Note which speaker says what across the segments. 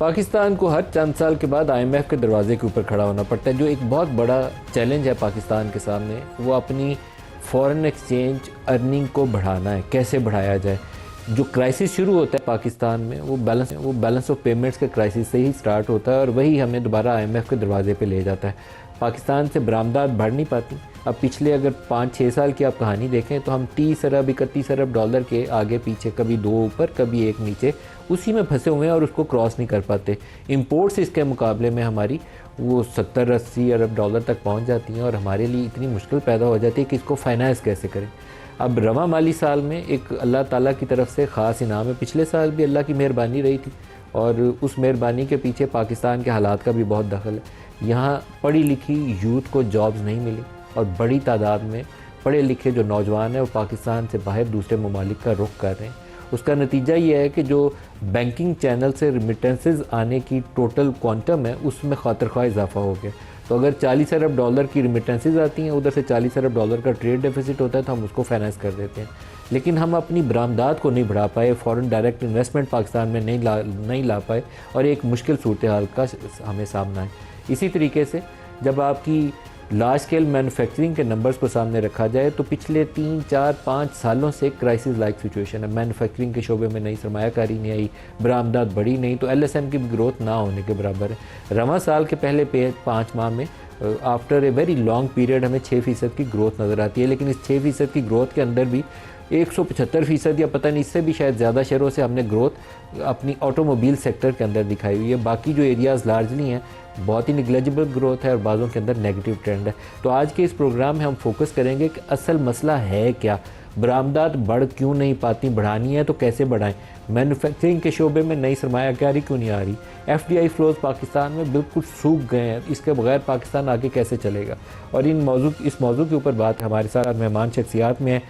Speaker 1: पाकिस्तान को हर चंद साल के बाद आईएमएफ के दरवाजे के ऊपर खड़ा होना पड़ता है। जो एक बहुत बड़ा चैलेंज है पाकिस्तान के सामने, वो अपनी फॉरेन एक्सचेंज अर्निंग को बढ़ाना है। कैसे बढ़ाया जाए? जो क्राइसिस शुरू होता है पाकिस्तान में, वो बैलेंस ऑफ पेमेंट्स के क्राइसिस से ही स्टार्ट होता है और वही हमें दोबारा आईएमएफ के दरवाजे पे ले जाता है। पाकिस्तान से बरामदात बढ़ नहीं पाती। अब पिछले अगर 5-6 साल की आप कहानी देखें तो हम 30 अरब 31 अरब डॉलर के आगे पीछे, कभी 2 ऊपर कभी 1 नीचे, उसी में फंसे हुए हैं और उसको क्रॉस नहीं कर पाते। इंपोर्ट्स इसके मुकाबले में हमारी वो 70-80 अरब डॉलर तक पहुंच जाती हैं और हमारे लिए इतनी मुश्किल पैदा हो जाती है कि इसको फाइनेंस कैसे करें। अब रवा माली साल में एक अल्लाह ताला की तरफ से ख़ास इनाम है। पिछले साल भी अल्लाह की मेहरबानी रही थी और उस मेहरबानी के पीछे पाकिस्तान के हालात का भी बहुत दखल है। यहाँ पढ़ी लिखी यूथ को जॉब्स नहीं मिली और बड़ी तादाद में पढ़े लिखे जो नौजवान हैं वो पाकिस्तान से बाहर दूसरे ममालिक का रुख कर रहे हैं। उसका नतीजा ये है कि जो बैंकिंग चैनल से रिमिटेंसेस आने की टोटल क्वांटम है उसमें खातिर-ख्वाह इजाफा हो गया। तो अगर 40 अरब डॉलर की रिमिटेंसेस आती हैं, उधर से 40 अरब डॉलर का ट्रेड डेफिसिट होता है तो हम उसको फाइनेंस कर देते हैं। लेकिन हम अपनी बरामदात को नहीं बढ़ा पाए, फॉरेन डायरेक्ट इन्वेस्टमेंट पाकिस्तान में नहीं ला पाए और एक मुश्किल सूरत हाल का हमें सामना है। इसी तरीके से जब आपकी लार्ज स्केल मैन्युफैक्चरिंग के नंबर्स को सामने रखा जाए तो पिछले 3-4-5 सालों से क्राइसिस लाइक सिचुएशन है। मैन्युफैक्चरिंग के शोबे में नई सरमायाकारी नहीं आई, बरामदात बढ़ी नहीं, तो एलएसएम की ग्रोथ ना होने के बराबर है। रवां साल के पहले 5 माह में after a very long period हमें 6% की ग्रोथ नज़र आती है। लेकिन इस 6% की ग्रोथ के अंदर भी 175% या पता नहीं इससे भी शायद ज़्यादा शहरों से हमने ग्रोथ अपनी ऑटोमोबाइल सेक्टर के अंदर दिखाई हुई है। बाकी जो एरियाज़ लार्जली हैं बहुत ही निग्लेजिबल ग्रोथ है और बाज़ों के अंदर नेगेटिव ट्रेंड है। तो आज के इस प्रोग्राम में हम फोकस करेंगे कि असल मसला है क्या, बरामदात बढ़ क्यों नहीं पाती, बढ़ानी है तो कैसे बढ़ाएं, मैन्युफैक्चरिंग के शोबे में नई सरमायाकारी क्यों नहीं आ रही, एफडीआई फ्लोज पाकिस्तान में बिल्कुल सूख गए हैं, इसके बगैर पाकिस्तान आगे कैसे चलेगा। और इस मौजू के ऊपर बात हमारे साथ मेहमान शख्सियात में है,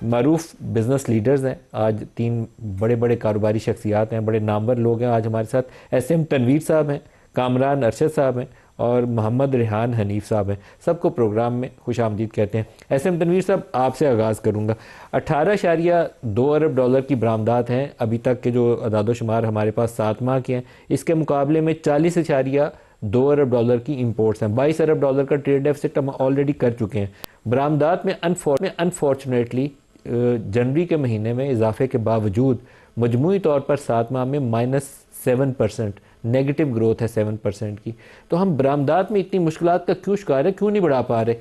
Speaker 1: मरूफ बिज़नेस लीडर्स हैं। आज 3 बड़े बड़े कारोबारी शख्सियात हैं, बड़े नामवर लोग हैं। आज हमारे साथ एसएम तनवीर साहब हैं, कामरान अरशद साहब हैं और मोहम्मद रेहान हनीफ साहब हैं। सबको प्रोग्राम में खुश आमदीद कहते हैं। एसएम तनवीर साहब, आपसे आगाज़ करूँगा। 18.2 अरब डॉलर की बरामदात हैं अभी तक के जो अदादोशुमार हमारे पास 7 माह के हैं। इसके मुकाबले में 40.2 अरब डॉलर की इंपोर्ट्स हैं। 22 अरब डॉलर का ट्रेड डेफिसिट हम ऑलरेडी कर चुके हैं। बरामदात में अनफॉर्चुनेटली जनवरी के महीने में इजाफे के बावजूद मजमूई तौर पर 7 माह में -7% नेगेटिव ग्रोथ है 7% की। तो हम बरामदात में इतनी मुश्किलात का क्यों शिकार है, क्यों नहीं बढ़ा पा रहे?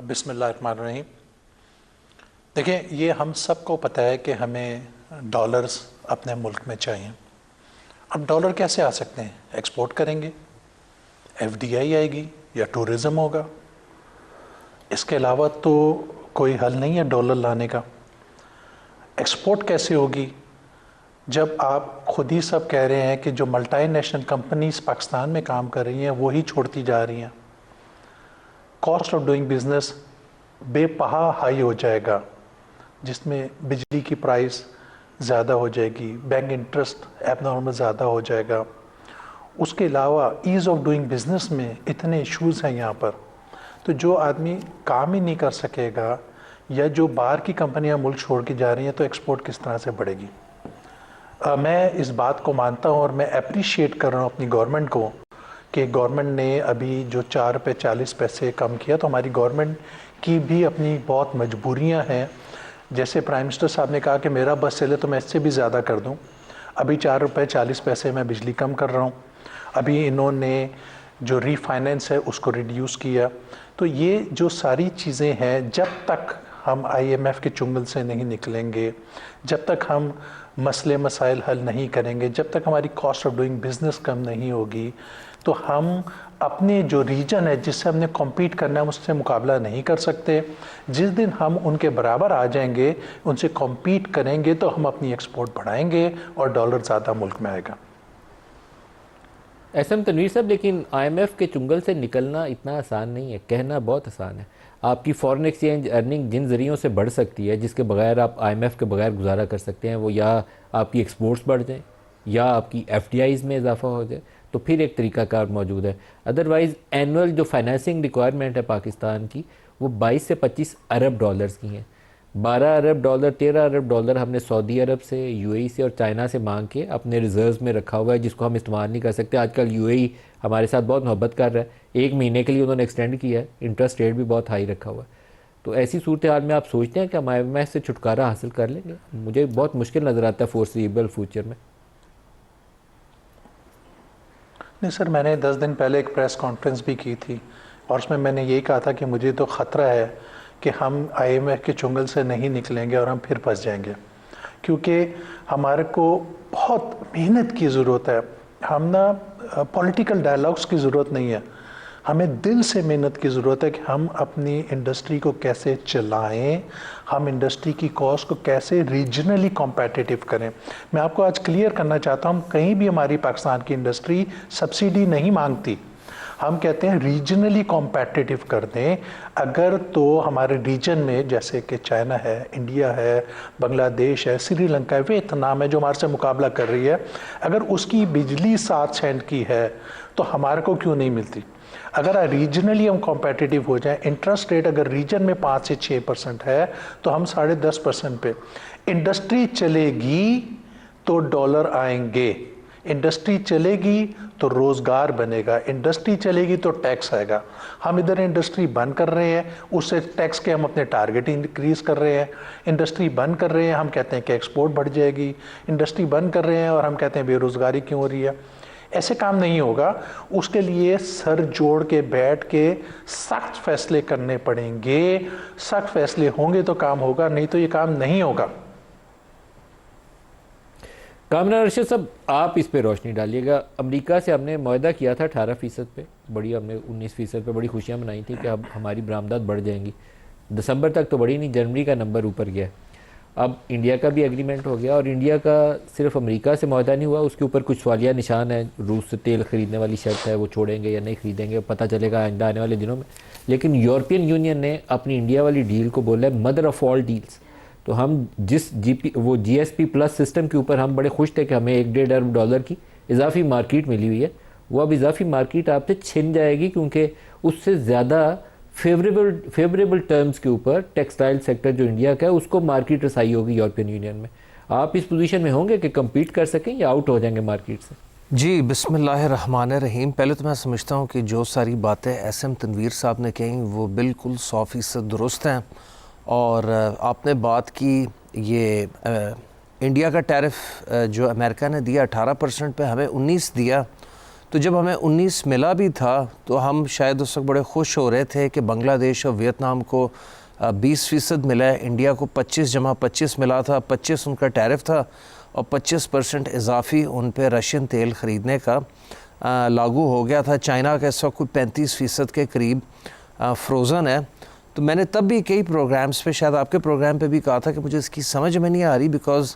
Speaker 2: बिस्मिल्लाहिर्रहमानिर्रहीम। देखिए, ये हम सबको पता है कि हमें डॉलर्स अपने मुल्क में चाहिए। अब डॉलर कैसे आ सकते हैं? एक्सपोर्ट करेंगे, एफडीआई आएगी या टूरिज़्म होगा। इसके अलावा तो कोई हल नहीं है डॉलर लाने का। एक्सपोर्ट कैसे होगी जब आप खुद ही सब कह रहे हैं कि जो मल्टीनेशनल कंपनीज पाकिस्तान में काम कर रही हैं वो ही छोड़ती जा रही हैं। कॉस्ट ऑफ डूइंग बिजनेस बेपहा हाई हो जाएगा, जिसमें बिजली की प्राइस ज़्यादा हो जाएगी, बैंक इंटरेस्ट एबनॉर्मल ज़्यादा हो जाएगा। उसके अलावा ईज़ ऑफ डूइंग बिजनेस में इतने इश्यूज़ हैं यहाँ पर, तो जो आदमी काम ही नहीं कर सकेगा या जो बाहर की कंपनियाँ मुल्क छोड़ के जा रही हैं तो एक्सपोर्ट किस तरह से बढ़ेगी। मैं इस बात को मानता हूँ और मैं अप्रिशिएट कर रहा हूँ अपनी गवर्नमेंट को कि गवर्नमेंट ने अभी जो 4 रुपये 40 पैसे कम किया, तो हमारी गवर्नमेंट की भी अपनी बहुत मजबूरियाँ हैं। जैसे प्राइम मिनिस्टर साहब ने कहा कि मेरा बस चले तो मैं इससे भी ज़्यादा कर दूँ। अभी 4 रुपये 40 पैसे मैं बिजली कम कर रहा हूँ। अभी इन्होंने जो रीफाइनेंस है उसको रिड्यूस किया। तो ये जो सारी चीज़ें हैं, जब तक हम आईएमएफ के चुंगल से नहीं निकलेंगे, जब तक हम मसले मसाइल हल नहीं करेंगे, जब तक हमारी कॉस्ट ऑफ डूइंग बिजनेस कम नहीं होगी, तो हम अपने जो रीजन है जिससे हमने कॉम्पीट करना है उससे मुकाबला नहीं कर सकते। जिस दिन हम उनके बराबर आ जाएंगे, उनसे कॉम्पीट करेंगे, तो हम अपनी एक्सपोर्ट बढ़ाएंगे और डॉलर ज़्यादा मुल्क में आएगा।
Speaker 1: एसएम तनवीर साहब, लेकिन आईएमएफ के चुंगल से निकलना इतना आसान नहीं है, कहना बहुत आसान है। आपकी फॉरेन एक्सचेंज अर्निंग जिन ज़रियों से बढ़ सकती है, जिसके बगैर आप आईएमएफ के बगैर गुजारा कर सकते हैं, वो या आपकी एक्सपोर्ट्स बढ़ जाएँ या आपकी एफडीआईज़ में इजाफा हो जाए, तो फिर एक तरीकाकार मौजूद है। अदरवाइज़ एनुअल जो फाइनेंसिंग रिक्वायरमेंट है पाकिस्तान की, वो 22 से 25 अरब डॉलर्स की हैं। 12 अरब डॉलर 13 अरब डॉलर हमने सऊदी अरब से, यूएई से और चाइना से मांग के अपने रिजर्व्स में रखा हुआ है, जिसको हम इस्तेमाल नहीं कर सकते। आजकल यूएई हमारे साथ बहुत मोहब्बत कर रहा है, 1 महीने के लिए उन्होंने एक्सटेंड किया है, इंटरेस्ट रेट भी बहुत हाई रखा हुआ है। तो ऐसी सूरत हाल में आप सोचते हैं कि हम IMF से छुटकारा हासिल कर लेंगे? मुझे बहुत मुश्किल नज़र आता है फोर्सिबल फ्यूचर में।
Speaker 2: नहीं सर, मैंने 10 दिन पहले एक प्रेस कॉन्फ्रेंस भी की थी और उसमें मैंने यही कहा था कि मुझे तो ख़तरा है कि हम IMF के चुंगल से नहीं निकलेंगे और हम फिर फंस जाएंगे, क्योंकि हमारे को बहुत मेहनत की ज़रूरत है। हम ना पॉलिटिकल डायलॉग्स की ज़रूरत नहीं है, हमें दिल से मेहनत की ज़रूरत है कि हम अपनी इंडस्ट्री को कैसे चलाएं, हम इंडस्ट्री की कॉस्ट को कैसे रीजनली कॉम्पिटिटिव करें। मैं आपको आज क्लियर करना चाहता हूँ, कहीं भी हमारी पाकिस्तान की इंडस्ट्री सब्सिडी नहीं मांगती। हम कहते हैं रीजनली कॉम्पिटिटिव कर दें। अगर तो हमारे रीजन में जैसे कि चाइना है, इंडिया है, बांग्लादेश है, श्रीलंका है, वियतनाम है जो हमारे से मुकाबला कर रही है, अगर उसकी बिजली 7 सेंट की है तो हमारे को क्यों नहीं मिलती? अगर रीजनली हम कॉम्पिटिटिव हो जाएं, इंटरेस्ट रेट अगर रीजन में 5 से 6% है तो हम 10.5% पे, इंडस्ट्री चलेगी तो डॉलर आएंगे, इंडस्ट्री चलेगी तो रोज़गार बनेगा, इंडस्ट्री चलेगी तो टैक्स आएगा। हम इधर इंडस्ट्री बंद कर रहे हैं, उससे टैक्स के हम अपने टारगेट इंक्रीज़ कर रहे हैं। इंडस्ट्री बंद कर रहे हैं, हम कहते हैं कि एक्सपोर्ट बढ़ जाएगी। इंडस्ट्री बंद कर रहे हैं और हम कहते हैं बेरोज़गारी क्यों हो रही है। ऐसे काम नहीं होगा। उसके लिए सर जोड़ के बैठ के सख्त फैसले करने पड़ेंगे। सख्त फैसले होंगे तो काम होगा, नहीं तो ये काम नहीं होगा।
Speaker 1: कामरान अरशद साहब, आप इस पे रोशनी डालिएगा। अमेरिका से हमने मुआहदा किया था 18% पे, बड़ी हमने 19% पे बड़ी खुशियाँ मनाई थी कि अब हमारी बरामदात बढ़ जाएंगी। दिसंबर तक तो बढ़ी नहीं, जनवरी का नंबर ऊपर गया। अब इंडिया का भी एग्रीमेंट हो गया और इंडिया का सिर्फ अमेरिका से मुआहदा नहीं हुआ, उसके ऊपर कुछ सवालिया निशान है। रूस से तेल ख़रीदने वाली शर्त है, वो छोड़ेंगे या नहीं खरीदेंगे पता चलेगा आइंदा आने वाले दिनों में। लेकिन यूरोपियन यूनियन ने अपनी इंडिया वाली डील को बोला है मदर ऑफ ऑल डील्स। तो हम जिस GSP प्लस सिस्टम के ऊपर हम बड़े खुश थे कि हमें 1-1.5 अरब डॉलर की इजाफी मार्केट मिली हुई है, वो अब इजाफी मार्केट आपसे छिन जाएगी, क्योंकि उससे ज़्यादा फेवरेबल टर्म्स के ऊपर टेक्सटाइल सेक्टर जो इंडिया का है उसको मार्केट रसाई होगी यूरोपियन यूनियन में। आप इस पोजीशन में होंगे कि कम्पीट कर सकें या आउट हो जाएंगे मार्केट से?
Speaker 3: जी, बिस्मिल्लाहिर्रहमानिर्रहीम। पहले तो मैं समझता हूँ कि जो सारी बातें SM तनवीर साहब ने कही वो बिल्कुल 100% दुरुस्त हैं। और आपने बात की ये इंडिया का टैरिफ जो अमेरिका ने दिया 18% पे, हमें 19 दिया। तो जब हमें 19 मिला भी था तो हम शायद उस वक्त बड़े खुश हो रहे थे कि बांग्लादेश और वियतनाम को 20% मिला है, इंडिया को 25 मिला था। 25 उनका टैरिफ था और 25% इजाफी उन पे रशियन तेल ख़रीदने का लागू हो गया था। चाइना का इस वक्त कोई 35% के करीब फ्रोज़न है। तो मैंने तब भी कई प्रोग्राम्स पे, शायद आपके प्रोग्राम पे भी कहा था कि मुझे इसकी समझ में नहीं आ रही, बिकॉज़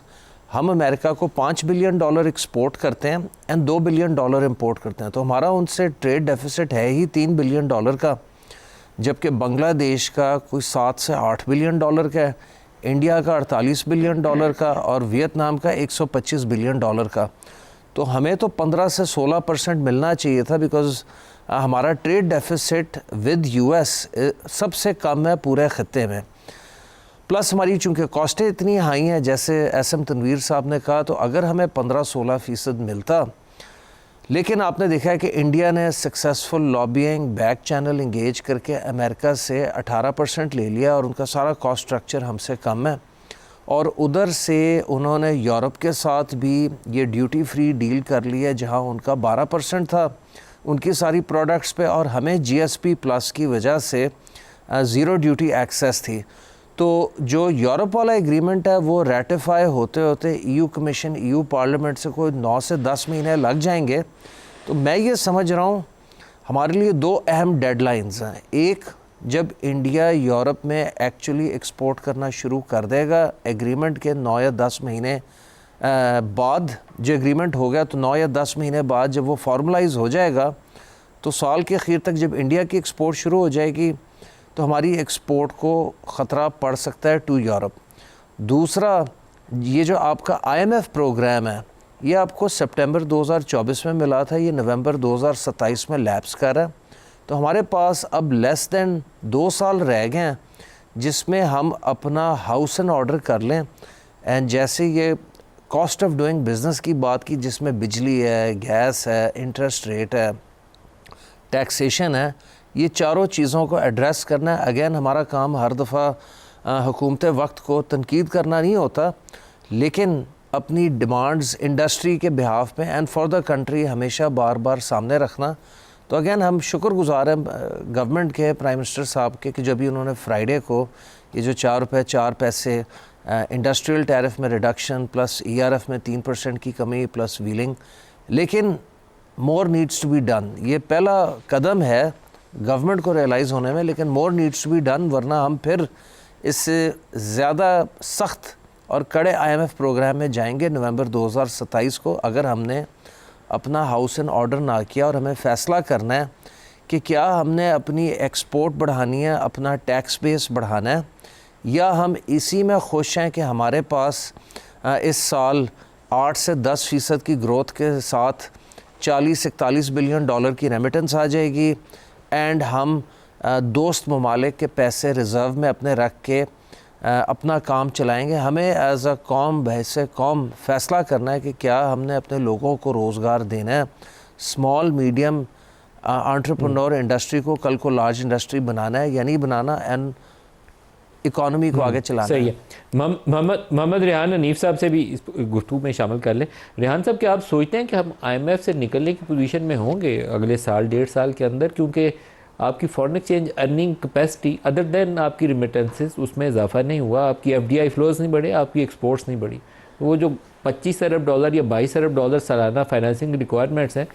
Speaker 3: हम अमेरिका को $5 बिलियन एक्सपोर्ट करते हैं एंड $2 बिलियन इंपोर्ट करते हैं। तो हमारा उनसे ट्रेड डेफिसिट है ही $3 बिलियन का, जबकि बांग्लादेश का कोई $7 से $8 बिलियन का है, इंडिया का $48 बिलियन का और वियतनाम का $125 बिलियन का। तो हमें तो 15 से 16% मिलना चाहिए था, बिकॉज़ हमारा ट्रेड डेफिसिट विद US सबसे कम है पूरे ख़त्ते में। प्लस हमारी चूँकि कॉस्टें इतनी हाई हैं, जैसे SM तनवीर साहब ने कहा, तो अगर हमें 15-16% मिलता, लेकिन आपने देखा है कि इंडिया ने successful lobbying back channel engage करके अमेरिका से 18% ले लिया और उनका सारा कॉस्ट स्ट्रक्चर हमसे कम है। और उधर से उन्होंने यूरोप के साथ भी ये ड्यूटी फ्री डील कर लिया, जहाँ उनका 12% था उनकी सारी प्रोडक्ट्स पे, और हमें GSP प्लस की वजह से ज़ीरो ड्यूटी एक्सेस थी। तो जो यूरोप वाला एग्रीमेंट है वो रेटिफाई होते होते EU कमीशन, EU पार्लियामेंट से कोई 9 से 10 महीने लग जाएंगे। तो मैं ये समझ रहा हूँ हमारे लिए 2 अहम डेडलाइंस हैं। एक, जब इंडिया यूरोप में एक्चुअली एक्सपोर्ट करना शुरू कर देगा, एग्रीमेंट के 9 या 10 महीने बाद, जो एग्रीमेंट हो गया तो 9 या 10 महीने बाद जब वो फॉर्मलाइज हो जाएगा, तो साल के आखिर तक जब इंडिया की एक्सपोर्ट शुरू हो जाएगी तो हमारी एक्सपोर्ट को ख़तरा पड़ सकता है टू यूरोप। दूसरा, ये जो आपका IMF प्रोग्राम है ये आपको सितंबर 2024 में मिला था, ये नवंबर 2027 में लैप्स कर रहा है। तो हमारे पास अब लेस दैन 2 साल रह गए हैं जिसमें हम अपना हाउस एंड ऑर्डर कर लें। एंड जैसे ये कॉस्ट ऑफ डूइंग बिज़नेस की बात की, जिसमें बिजली है, गैस है, इंटरेस्ट रेट है, टैक्सेशन है, ये चारों चीज़ों को एड्रेस करना है। अगेन हमारा काम हर दफ़ा हुकूमत वक्त को तनकीद करना नहीं होता, लेकिन अपनी डिमांड्स इंडस्ट्री के बिहाफ पे एंड फॉर द कंट्री हमेशा बार बार सामने रखना। तो अगेन हम शुक्रगुजार हैं गवर्नमेंट के, प्राइम मिनिस्टर साहब के, कि जब भी उन्होंने फ्राइडे को ये जो 4 रुपये 4 पैसे इंडस्ट्रियल टैरिफ में रिडक्शन प्लस ERF में 3% की कमी प्लस व्हीलिंग, लेकिन more needs to be done. ये पहला कदम है गवर्नमेंट को रियलाइज़ होने में, लेकिन more needs to be done, वरना हम फिर इससे ज़्यादा सख्त और कड़े IMF प्रोग्राम में जाएंगे नवंबर 2027 को, अगर हमने अपना हाउस एंड ऑर्डर ना किया। और हमें फ़ैसला करना है कि क्या हमने अपनी एक्सपोर्ट बढ़ानी है, अपना टैक्स बेस बढ़ाना है, या हम इसी में खुश हैं कि हमारे पास इस साल 8 से 10% की ग्रोथ के साथ 40-41 बिलियन डॉलर की रेमिटेंस आ जाएगी, एंड हम दोस्त ममालिक के पैसे रिज़र्व में अपने रख के अपना काम चलाएंगे। हमें एज अ कौम, बहसे कौम फ़ैसला करना है कि क्या हमने अपने लोगों को रोज़गार देना है, स्मॉल मीडियम एंटरप्रेन्योर इंडस्ट्री को कल को लार्ज इंडस्ट्री बनाना है या नहीं बनाना, एंड इकॉनमी को आगे चलाना
Speaker 1: सही
Speaker 3: है।
Speaker 1: मोहम्मद रेहान हनीफ साहब से भी इस गुफ्तगू में शामिल कर लें। रेहान साहब, क्या आप सोचते हैं कि हम IMF से निकलने की पोजीशन में होंगे अगले साल 1.5 साल के अंदर, क्योंकि आपकी foreign exchange earning capacity other than आपकी रिमिटेंसेस उसमें इजाफा नहीं हुआ, आपकी FDI फ्लोज नहीं बढ़े, आपकी एक्सपोर्ट्स नहीं बढ़ी। वो जो 25 अरब डॉलर या 22 अरब डॉलर सालाना फाइनेंसिंग रिक्वायरमेंट्स हैं,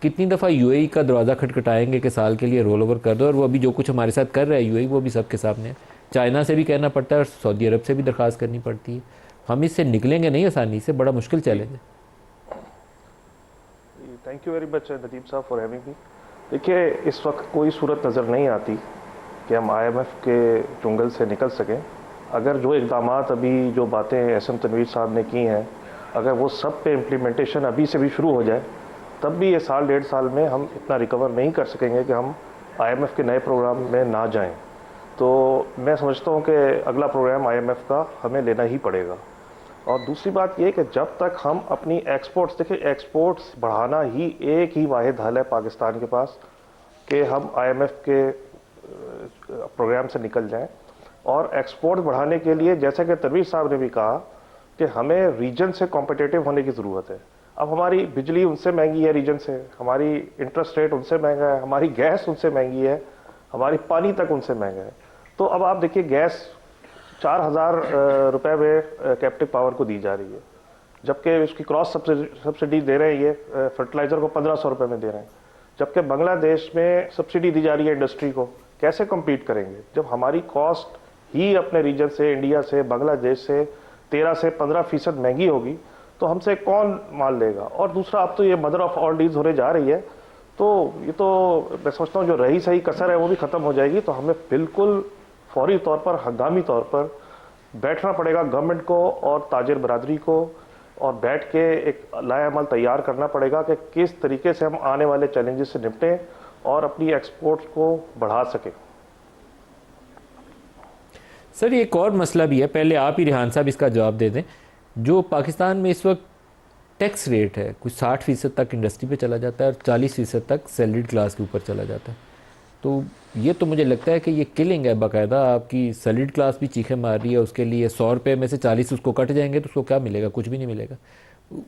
Speaker 1: कितनी दफ़ा UAE का दरवाज़ा खटखटाएंगे कि साल के लिए रोल ओवर कर दो, और वो अभी जो कुछ हमारे साथ कर रहा है UAE, वो भी सबके सामने है। चाइना से भी कहना पड़ता है और सऊदी अरब से भी दरख्वास्त करनी पड़ती है। हम इससे निकलेंगे नहीं आसानी से, बड़ा मुश्किल चैलेंज है।
Speaker 4: Thank you very much Nadeem साहब फॉर हैविंग मी। देखिए, इस वक्त कोई सूरत नज़र नहीं आती कि हम IMF के चुंगल से निकल सकें। अगर जो इक़दामात अभी जो बातें SM तनवीर साहब ने की हैं, अगर वो सब पे इम्प्लीमेंटेशन अभी से भी शुरू हो जाए, तब भी ये साल 1.5 साल में हम इतना रिकवर नहीं कर सकेंगे कि हम IMF के नए प्रोग्राम में ना जाएं। तो मैं समझता हूँ कि अगला प्रोग्राम IMF का हमें लेना ही पड़ेगा। और दूसरी बात ये कि जब तक हम अपनी एक्सपोर्ट्स, देखिए एक्सपोर्ट्स बढ़ाना ही एक ही वाहिद हल है पाकिस्तान के पास कि हम IMF के प्रोग्राम से निकल जाएं। और एक्सपोर्ट बढ़ाने के लिए, जैसा कि तनवीर साहब ने भी कहा, कि हमें रीजन से कॉम्पिटिटिव होने की ज़रूरत है। अब हमारी बिजली उनसे महंगी है रीजन से, हमारी इंटरेस्ट रेट उनसे महंगा है, हमारी गैस उनसे महंगी है, हमारी पानी तक उनसे महंगा है। तो अब आप देखिए, गैस 4000 रुपये में कैप्टिव पावर को दी जा रही है, जबकि उसकी क्रॉस सब्सिडी दे रहे हैं, ये फर्टिलाइज़र को 1500 रुपये में दे रहे हैं, जबकि बांग्लादेश में सब्सिडी दी जा रही है इंडस्ट्री को। कैसे कम्पीट करेंगे जब हमारी कॉस्ट ही अपने रीजन से, इंडिया से, बांग्लादेश से 13 से 15% महंगी होगी, तो हमसे कौन माल लेगा। और दूसरा, अब तो ये मदर ऑफ ऑल डील्स होने जा रही है, तो ये तो मैं समझता हूँ जो रही सही कसर है वो भी ख़त्म हो जाएगी। तो हमें बिल्कुल फौरी तौर पर, हंगामी तौर पर बैठना पड़ेगा गवर्नमेंट को और ताजिर बरादरी को, और बैठ के एक लाएअमल तैयार करना पड़ेगा कि किस तरीके से हम आने वाले चैलेंजेस से निपटें और अपनी एक्सपोर्ट्स को बढ़ा सकें।
Speaker 1: सर, एक और मसला भी है, पहले आप ही रेहान साहब इसका जवाब दे दें। जो पाकिस्तान में इस वक्त टैक्स रेट है, कुछ 60% तक इंडस्ट्री पे चला जाता है और 40% तक सैलरीड क्लास के ऊपर चला जाता है। तो ये तो मुझे लगता है कि ये किलिंग है बाकायदा। आपकी सैलरीड क्लास भी चीखें मार रही है, उसके लिए 100 रुपये में से 40 उसको कट जाएंगे तो उसको क्या मिलेगा? कुछ भी नहीं मिलेगा।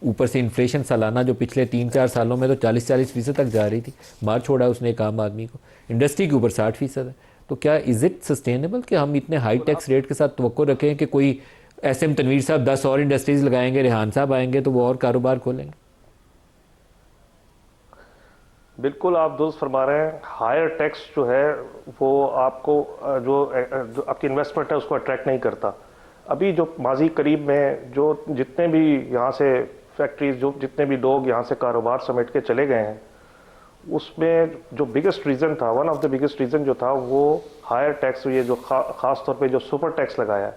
Speaker 1: ऊपर से इन्फ्लेशन सालाना जो पिछले 3-4 सालों में तो 40-40% तक जा रही थी, मार छोड़ा उसने एक आम आदमी को। इंडस्ट्री के ऊपर 60% है। तो क्या इज़ इट सस्टेनेबल कि हम इतने हाई टैक्स रेट के साथ तवक्को रखें कि कोई SM तनवीर साहब 10 और इंडस्ट्रीज़ लगाएंगे, रेहान साहब आएंगे तो वो और कारोबार खोलेंगे?
Speaker 4: बिल्कुल आप दुरुस्त फरमा रहे हैं। हायर टैक्स जो है वो आपको जो आपकी इन्वेस्टमेंट है उसको अट्रैक्ट नहीं करता। अभी जो माजी करीब में जो जितने भी यहाँ से फैक्ट्रीज, जो जितने भी लोग यहाँ से कारोबार समेट के चले गए हैं, उसमें जो बिगेस्ट रीज़न था, one of the biggest reason जो था वो हायर टैक्स, ये जो ख़ास तौर पे जो सुपर टैक्स लगाया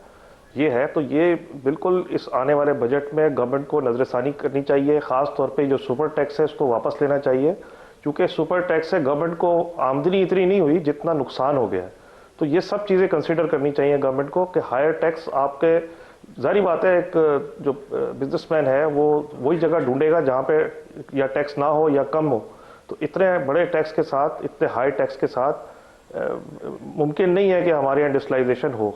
Speaker 4: ये है। तो ये बिल्कुल इस आने वाले बजट में गवर्नमेंट को नज़रसानी करनी चाहिए। ख़ास तौर पे जो सुपर टैक्स है उसको वापस लेना चाहिए, क्योंकि सुपर टैक्स से गवर्नमेंट को आमदनी इतनी नहीं हुई जितना नुकसान हो गया है। तो ये सब चीज़ें कंसिडर करनी चाहिए गवर्नमेंट को कि हायर टैक्स आपके, जारी बात है एक जो बिजनेसमैन है वो वही जगह ढूंढेगा जहाँ पे या टैक्स ना हो या कम हो। तो इतने बड़े टैक्स के साथ, इतने हाई टैक्स के साथ मुमकिन नहीं है कि हमारे यहाँ इंडस्ट्रियलाइजेशन हो।